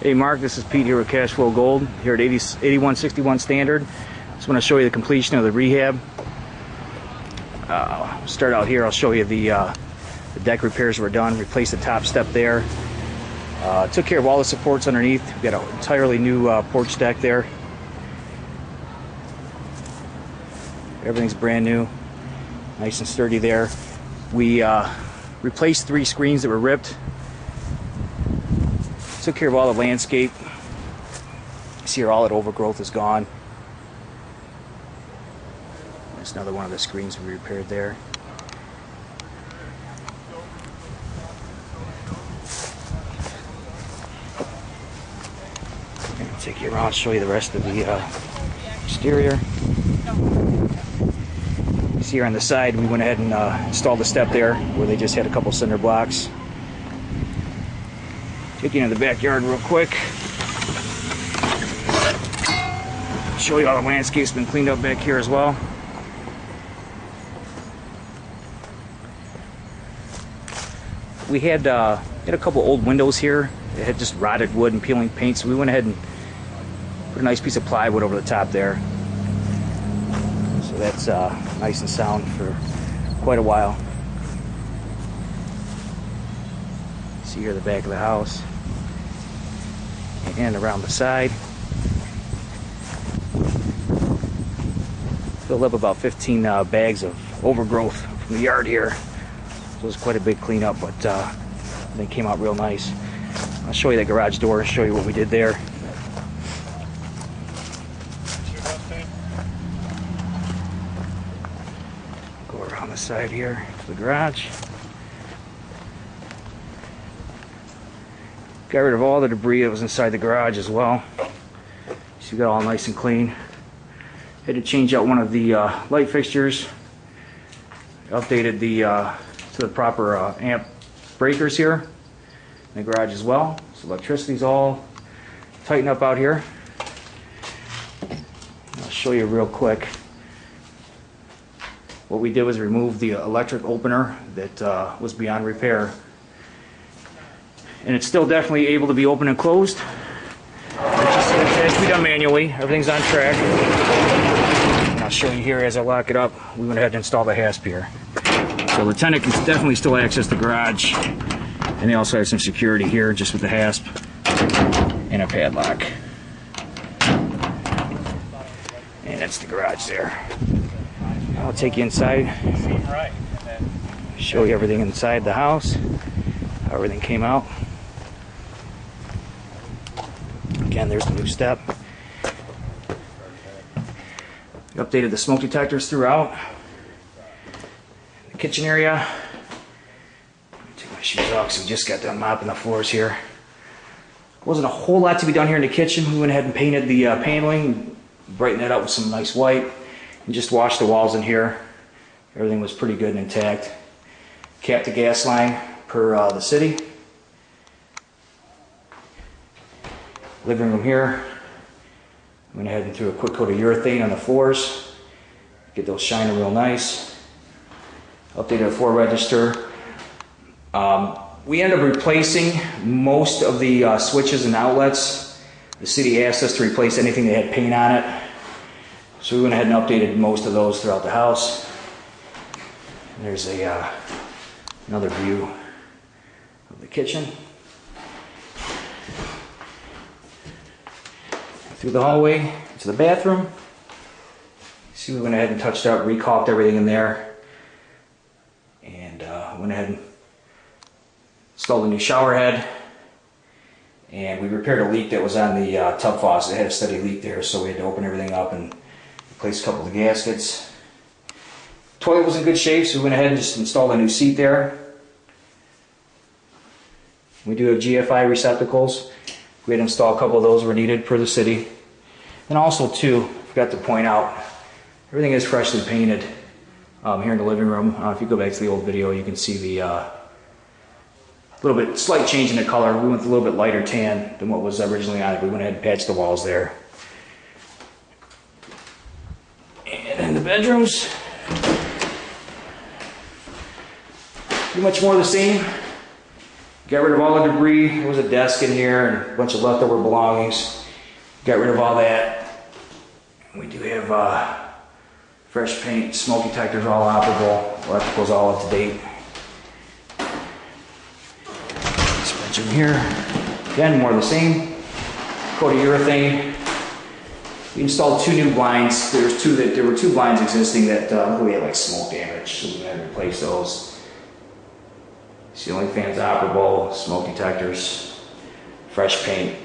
Hey Mark, this is Pete here with Cashflow Gold here at 8161 Standard. Just want to show you the completion of the rehab. Start out here. I'll show you the deck repairs were done. Replaced the top step there. Took care of all the supports underneath. We got an entirely new porch deck there. Everything's brand new, nice and sturdy there. We replaced 3 screens that were ripped. Took care of all the landscape. See here, all that overgrowth is gone. There's another one of the screens we repaired there. I'll take you around, show you the rest of the exterior. See here on the side, we went ahead and installed the step there where they just had a couple cinder blocks. Take you into the backyard real quick. Show you all the landscape's been cleaned up back here as well. We had a couple old windows here. It had just rotted wood and peeling paint, so we went ahead and put a nice piece of plywood over the top there. So that's nice and sound for quite a while. See here the back of the house and around the side. Filled up about 15 bags of overgrowth from the yard here. So it was quite a big cleanup, but everything came out real nice. I'll show you the garage door, show you what we did there. Go around the side here to the garage. Got rid of all the debris that was inside the garage as well. So you got all nice and clean. Had to change out one of the light fixtures. Updated the to the proper amp breakers here in the garage as well. So electricity's all tightened up out here. I'll show you real quick. What we did was remove the electric opener that was beyond repair. And it's still definitely able to be open and closed. It has to be done manually. Everything's on track. And I'll show you here as I lock it up. We went ahead and installed the hasp here. So the tenant can definitely still access the garage. And they also have some security here just with the hasp and a padlock. And that's the garage there. I'll take you inside. Show you everything inside the house. How everything came out. Again, there's the new step. We updated the smoke detectors throughout. The kitchen area. Take my shoes off because we just got done mopping the floors here. Wasn't a whole lot to be done here in the kitchen. We went ahead and painted the paneling, brightened that up with some nice white, and just washed the walls in here. Everything was pretty good and intact. Capped the gas line per the city. Living room here. Went ahead and threw a quick coat of urethane on the floors. Get those shining real nice. Updated the floor register. We ended up replacing most of the switches and outlets. The city asked us to replace anything that had paint on it. So we went ahead and updated most of those throughout the house. And there's another view of the kitchen. Through the hallway to the bathroom. See, we went ahead and touched up, recaulked everything in there, and went ahead and installed a new shower head. And we repaired a leak that was on the tub faucet. It had a steady leak there, so we had to open everything up and replace a couple of the gaskets. Toilet was in good shape, so we went ahead and just installed a new seat there. We do have GFI receptacles. We had to install a couple of those were needed per the city. And also too, forgot to point out, everything is freshly painted here in the living room. If you go back to the old video, you can see the slight change in the color. We went with a little bit lighter tan than what was originally on it. We went ahead and patched the walls there. And in the bedrooms, pretty much more of the same. Got rid of all the debris. There was a desk in here and a bunch of leftover belongings. Got rid of all that. We do have fresh paint, smoke detectors all operable, electrical's all up to date. This bedroom here, again, more of the same. Coat of urethane. We installed 2 new blinds. There were 2 blinds existing that we had like smoke damage, so we had to replace those. Ceiling fans operable, smoke detectors, fresh paint.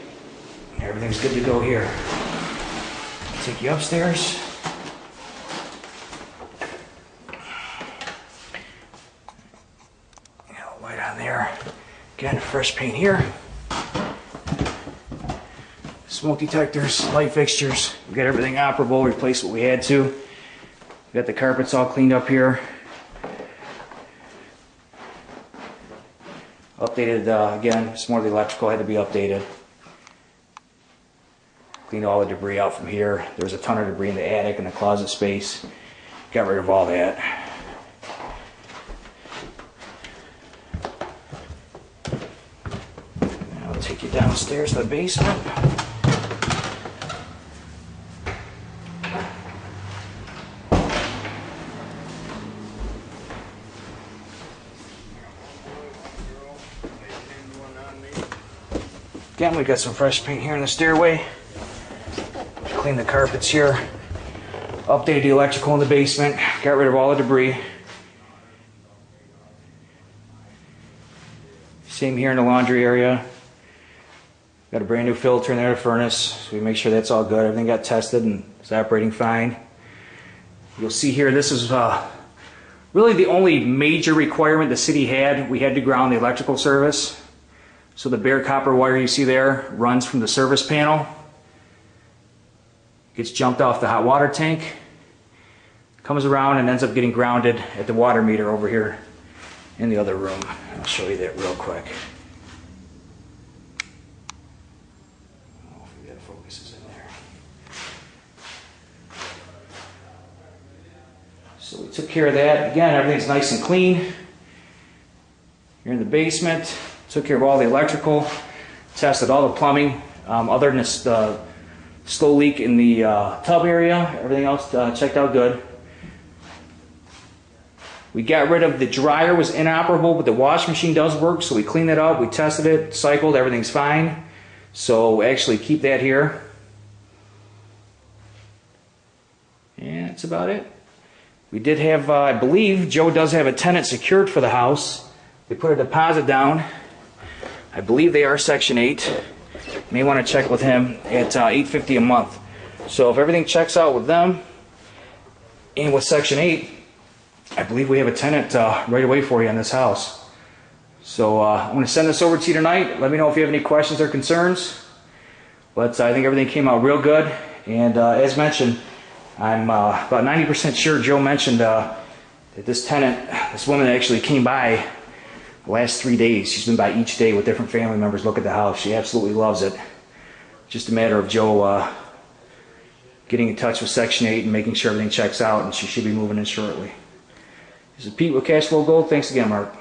Everything's good to go here. I'll take you upstairs. Light on there. Again, fresh paint here. Smoke detectors, light fixtures. We got everything operable, replaced what we had to. We got the carpets all cleaned up here. Updated, again, some more of the electrical had to be updated. Cleaned all the debris out from here. There was a ton of debris in the attic and the closet space. Got rid of all that. Now I'll take you downstairs to the basement. Again, we got some fresh paint here in the stairway. Clean the carpets here. Updated the electrical in the basement. Got rid of all the debris. Same here in the laundry area. Got a brand new filter in there, the furnace. So we make sure that's all good. Everything got tested and it's operating fine. You'll see here, this is really the only major requirement the city had. We had to ground the electrical service. So the bare copper wire you see there runs from the service panel, gets jumped off the hot water tank, comes around and ends up getting grounded at the water meter over here in the other room. I'll show you that real quick. Hopefully that focuses in there. So we took care of that. Again, everything's nice and clean. You're in the basement. Took care of all the electrical, tested all the plumbing, other than the slow leak in the tub area. Everything else checked out good. We got rid of the dryer, was inoperable, but the wash machine does work, so we cleaned that up. We tested it, cycled, everything's fine. So actually keep that here. And that's about it. We did have, I believe, Joe does have a tenant secured for the house. They put a deposit down. I believe they are Section 8. May want to check with him at $850 a month. So if everything checks out with them and with Section 8, I believe we have a tenant right away for you in this house. So I'm going to send this over to you tonight. Let me know if you have any questions or concerns. But I think everything came out real good. And as mentioned, I'm about 90% sure Joe mentioned that this tenant, this woman actually came by the last 3 days. She's been by each day with different family members, look at the house. She absolutely loves it. Just a matter of Joe getting in touch with Section 8 and making sure everything checks out, and she should be moving in shortly. This is Pete with Cashflow Gold. Thanks again, Mark.